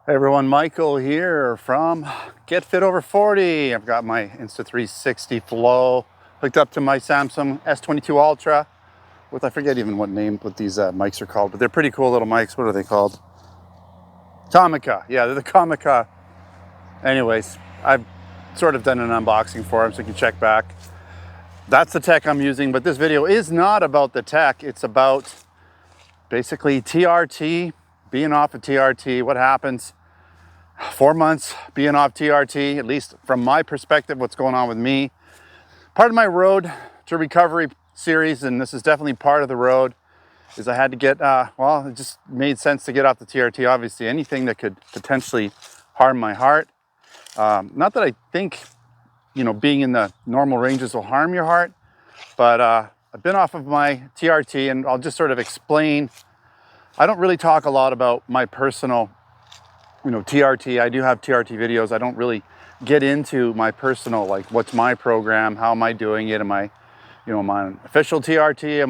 Hey everyone, Michael here from Get Fit Over 40. I've got my Insta360 Flow hooked up to my Samsung S22 Ultra with, I forget even what these mics are called, but they're pretty cool little mics. What are they called? Tomica. Yeah, they're the Comica. Anyways, I've sort of done an unboxing for them, so you can check back. That's the tech I'm using, but this video is not about the tech. It's about basically TRT, being off of TRT, what happens 4 months being off TRT, at least from my perspective, what's going on with me. Part of my road to recovery series, and this is definitely part of the road, is I had to get, well, it just made sense to get off the TRT. Obviously, anything that could potentially harm my heart. Not that I think, being in the normal ranges will harm your heart, but I've been off of my TRT, and I'll just sort of explain. I don't really talk a lot about my personal TRT. I do have TRT videos. I don't really get into my personal, like, what's my program? How am I doing it? Am I on official TRT?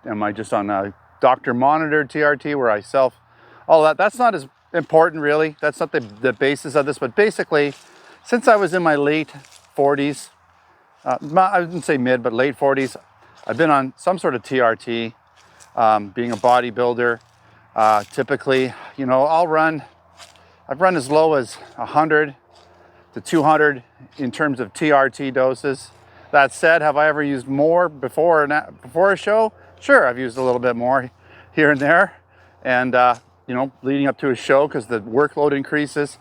Am I just on a doctor monitored TRT where I all that? That's not as important really. That's not the basis of this, but basically, since I was in my late 40s, I wouldn't say mid, but late 40s, I've been on some sort of TRT, being a bodybuilder. Typically, I've run as low as 100 to 200 in terms of TRT doses. That said, have I ever used more before a show? Sure, I've used a little bit more here and there, and leading up to a show because the workload increases.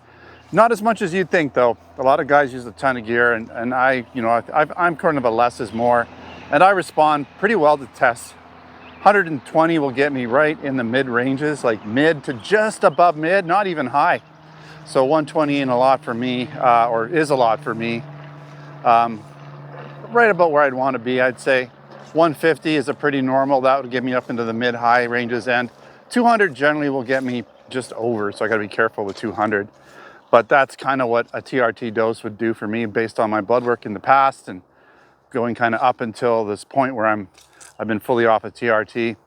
Not as much as you'd think, though. A lot of guys use a ton of gear, and I'm kind of a less is more, and I respond pretty well to tests. 120 will get me right in the mid ranges, like mid to just above mid, not even high. So 120 ain't a lot for me, or is a lot for me. Right about where I'd want to be, I'd say. 150 is a pretty normal. That would get me up into the mid-high ranges, and 200 generally will get me just over. So I got to be careful with 200. But that's kind of what a TRT dose would do for me based on my blood work in the past and going kind of up until this point where I've been fully off of TRT.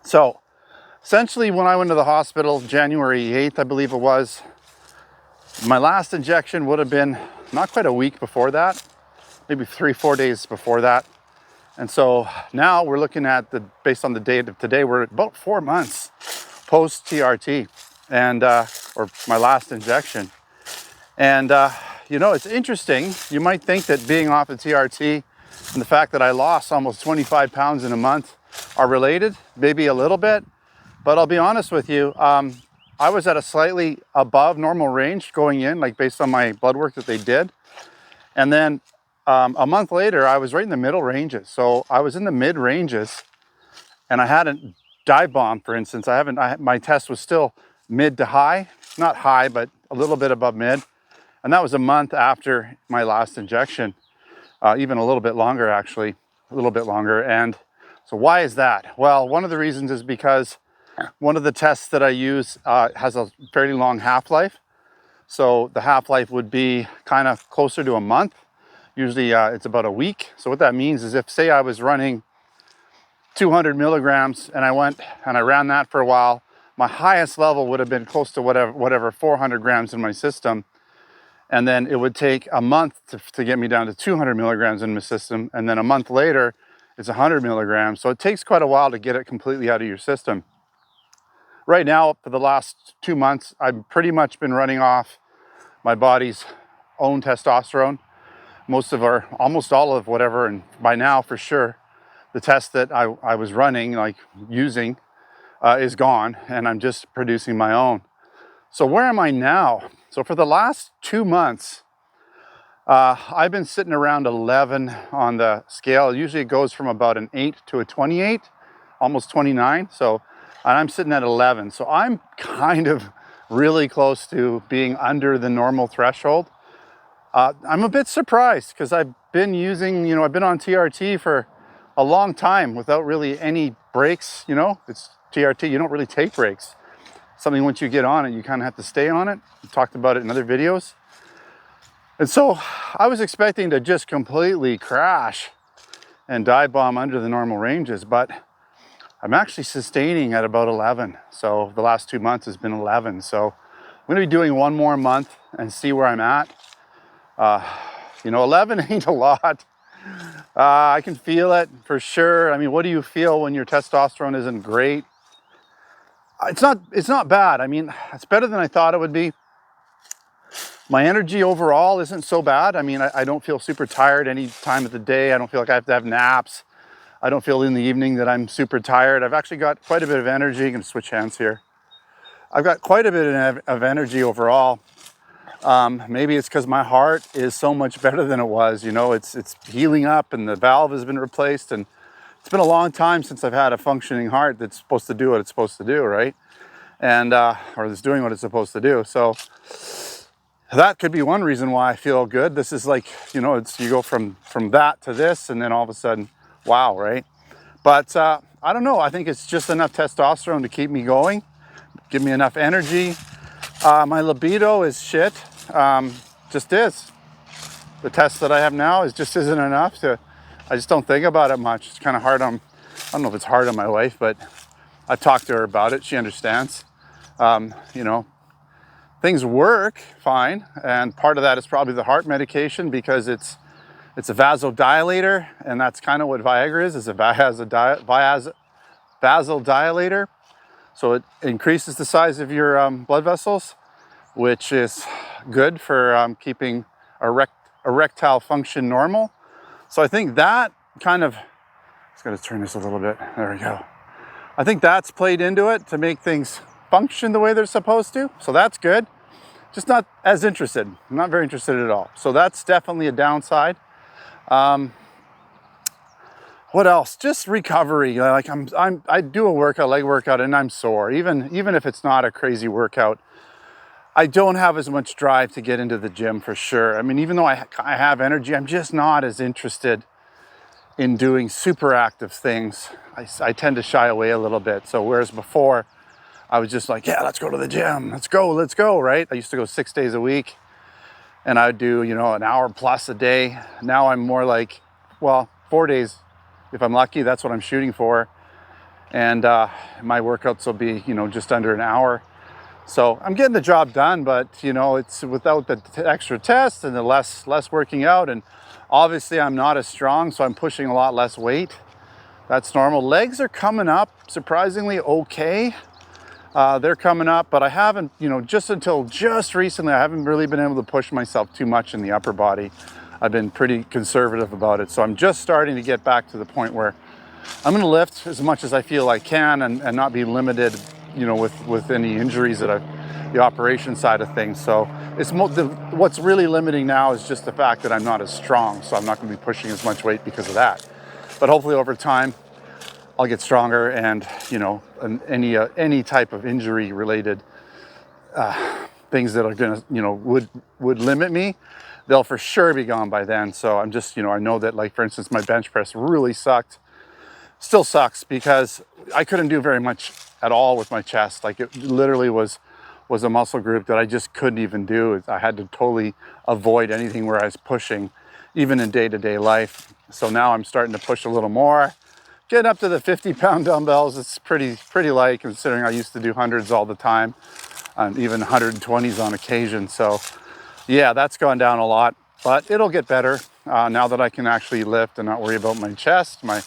So essentially, when I went to the hospital January 8th, I believe it was, my last injection would have been not quite a week before that, maybe 3-4 days before that. And so now we're looking at based on the date of today, we're about 4 months post TRT and, or my last injection. And, it's interesting. You might think that being off of TRT and the fact that I lost almost 25 pounds in a month are related, maybe a little bit, but I'll be honest with you. I was at a slightly above normal range going in, like based on my blood work that they did. And then a month later, I was right in the middle ranges. So I was in the mid ranges, and I hadn't dive bombed, for instance. My test was still mid to high, not high, but a little bit above mid. And that was a month after my last injection, even a little bit longer, actually, a little bit longer. And so why is that? Well, one of the reasons is because one of the tests that I use has a fairly long half-life. So the half-life would be kind of closer to a month. Usually it's about a week. So what that means is if, say, I was running 200 milligrams and I went and I ran that for a while, my highest level would have been close to whatever 400 grams in my system. And then it would take a month to get me down to 200 milligrams in my system. And then a month later, it's 100 milligrams. So it takes quite a while to get it completely out of your system. Right now, for the last 2 months, I've pretty much been running off my body's own testosterone. Almost all of whatever, and by now for sure, the test that I was running, like using, is gone, and I'm just producing my own. So where am I now? So for the last 2 months, I've been sitting around 11 on the scale. Usually it goes from about an 8 to a 28, almost 29. And I'm sitting at 11. So I'm kind of really close to being under the normal threshold. I'm a bit surprised because I've been I've been on TRT for a long time without really any breaks. It's TRT, you don't really take breaks. Something once you get on it, you kind of have to stay on it. We talked about it in other videos. And so I was expecting to just completely crash and dive bomb under the normal ranges, but I'm actually sustaining at about 11. So the last 2 months has been 11. So going to be doing one more month and see where I'm at. You know, 11 ain't a lot. I can feel it for sure. I mean, what do you feel when your testosterone isn't great? It's not bad. I mean, it's better than I thought it would be. My energy overall isn't so bad. I mean, I don't feel super tired any time of the day. I don't feel like I have to have naps. I don't feel in the evening that I'm super tired. I've actually got quite a bit of energy. I'm going to switch hands here. I've got quite a bit of energy overall. Maybe it's because my heart is so much better than it was. You know, it's healing up and the valve has been replaced, and it's been a long time since I've had a functioning heart that's supposed to do what it's supposed to do, right? And or that's doing what it's supposed to do. So that could be one reason why I feel good. This is like, you know, it's you go from that to this, and then all of a sudden, wow, right? But I don't know. I think it's just enough testosterone to keep me going, give me enough energy. My libido is shit. Just is. The test that I have now just isn't enough to. I just don't think about it much. It's kind of hard on. I don't know if it's hard on my wife, but I talked to her about it. She understands. You know, things work fine, and part of that is probably the heart medication because it's a vasodilator, and that's kind of what Viagra is. It's a vasodilator. So it increases the size of your blood vessels, which is good for keeping erectile function normal. So I think that kind of, just gotta turn this a little bit. There we go. I think that's played into it to make things function the way they're supposed to. So that's good. Just not as interested. I'm not very interested at all. So that's definitely a downside. What else? Just recovery. Like I do a workout, leg workout, and I'm sore. Even if it's not a crazy workout, I don't have as much drive to get into the gym for sure. I mean, even though I have energy, I'm just not as interested in doing super active things. I tend to shy away a little bit. So whereas before, I was just like, yeah, let's go to the gym. Let's go, right? I used to go 6 days a week, and I would do, you know, an hour plus a day. Now I'm more like, well, 4 days. If I'm lucky, that's what I'm shooting for. And my workouts will be, you know, just under an hour. So I'm getting the job done, but you know, it's without the extra tests and the less working out. And obviously I'm not as strong, so I'm pushing a lot less weight. That's normal. Legs are coming up surprisingly okay. They're coming up, but I haven't, you know, just recently, I haven't really been able to push myself too much in the upper body. I've been pretty conservative about it. So I'm just starting to get back to the point where I'm going to lift as much as I feel I can and not be limited, you know, with any injuries that the operation side of things. So it's what's really limiting now is just the fact that I'm not as strong. So I'm not going to be pushing as much weight because of that. But hopefully over time, I'll get stronger, and you know, any type of injury related things that are gonna, you know, would limit me, they'll for sure be gone by then. So I'm just, you know, I know that, like for instance, my bench press really sucked. Still sucks because I couldn't do very much at all with my chest. Like it literally was a muscle group that I just couldn't even do. I had to totally avoid anything where I was pushing, even in day-to-day life. So now I'm starting to push a little more. Getting up to the 50-pound dumbbells, it's pretty light considering I used to do hundreds all the time, and even 120s on occasion. So yeah, that's gone down a lot, but it'll get better now that I can actually lift and not worry about my chest. My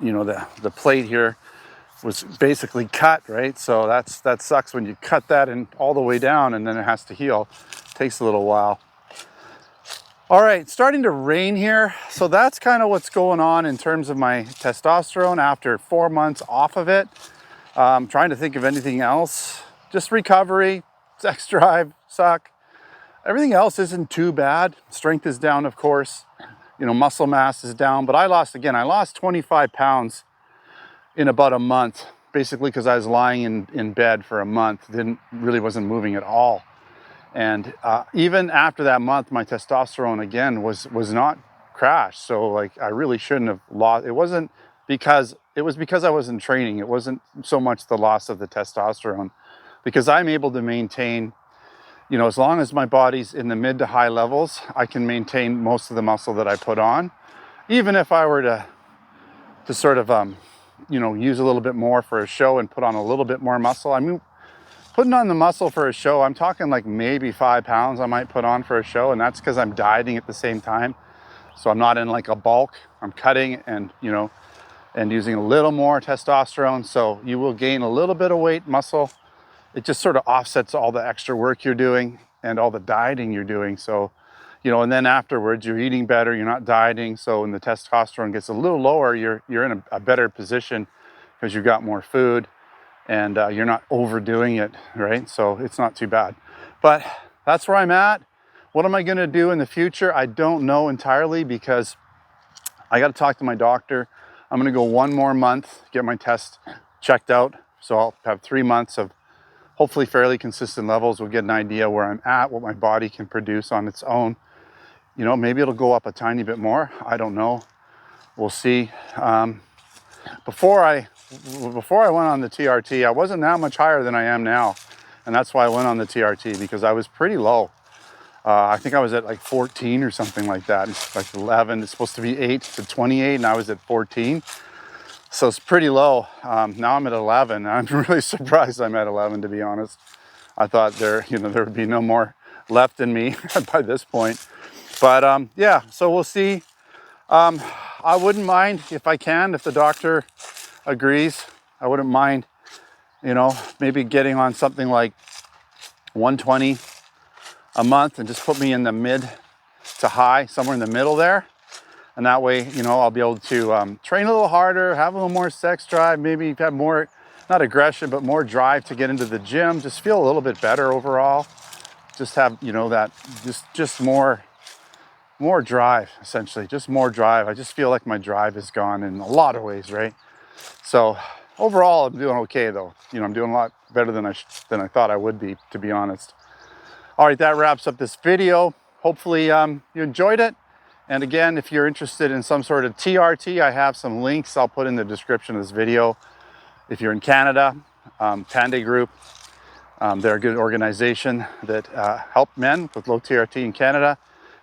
you know, the plate here was basically cut, right? So that sucks when you cut that and all the way down and then it has to heal. It takes a little while. All right, starting to rain here. So that's kind of what's going on in terms of my testosterone after 4 months off of it. Trying to think of anything else. Just recovery, sex drive, suck. Everything else isn't too bad. Strength is down, of course. You know, muscle mass is down, but I lost 25 pounds in about a month, basically because I was lying in bed for a month. Wasn't moving at all. And even after that month, my testosterone again was not crashed. So like I really shouldn't have lost. It was because I wasn't training. It wasn't so much the loss of the testosterone, because I'm able to maintain, you know, as long as my body's in the mid to high levels, I can maintain most of the muscle that I put on. Even if I were to sort of, you know, use a little bit more for a show and put on a little bit more muscle. I mean, putting on the muscle for a show, I'm talking like maybe 5 pounds I might put on for a show, and that's because I'm dieting at the same time. So I'm not in like a bulk. I'm cutting and, you know, and using a little more testosterone. So you will gain a little bit of weight, muscle. It just sort of offsets all the extra work you're doing and all the dieting you're doing. So, you know, and then afterwards you're eating better, you're not dieting. So when the testosterone gets a little lower, you're in a better position because you've got more food and you're not overdoing it, right? So it's not too bad. But that's where I'm at. What am I gonna do in the future? I don't know entirely because I gotta talk to my doctor. I'm gonna go 1 more month, get my test checked out. So I'll have 3 months of hopefully fairly consistent levels. We'll get an idea where I'm at, what my body can produce on its own. You know, maybe it'll go up a tiny bit more. I don't know. We'll see. Before I went on the TRT, I wasn't that much higher than I am now. And that's why I went on the TRT, because I was pretty low. I think I was at like 14 or something like that. It's like 11, it's supposed to be 8 to 28, and I was at 14. So it's pretty low. Now I'm at 11. I'm really surprised I'm at 11, to be honest. I thought there would be no more left in me by this point. But yeah, so we'll see. I wouldn't mind if I can, if the doctor agrees, I wouldn't mind, you know, maybe getting on something like 120 a month and just put me in the mid to high, somewhere in the middle there. And that way, you know, I'll be able to train a little harder, have a little more sex drive, maybe have more, not aggression, but more drive to get into the gym, just feel a little bit better overall. Just have, you know, that, just more drive, essentially, just more drive. I just feel like my drive is gone in a lot of ways, right? So overall, I'm doing okay though. You know, I'm doing a lot better than I thought I would be, to be honest. All right, that wraps up this video. Hopefully you enjoyed it. And again, if you're interested in some sort of TRT, I have some links I'll put in the description of this video. If you're in Canada, Pande Group, they're a good organization that help men with low TRT in Canada.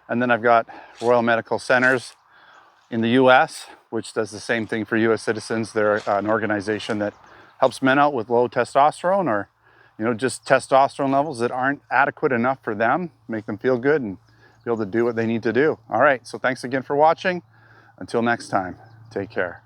And then I've got Royal Medical Centers in the US, which does the same thing for US citizens. They're an organization that helps men out with low testosterone, or, you know, just testosterone levels that aren't adequate enough for them, make them feel good and be able to do what they need to do. All right, so thanks again for watching. Until next time, take care.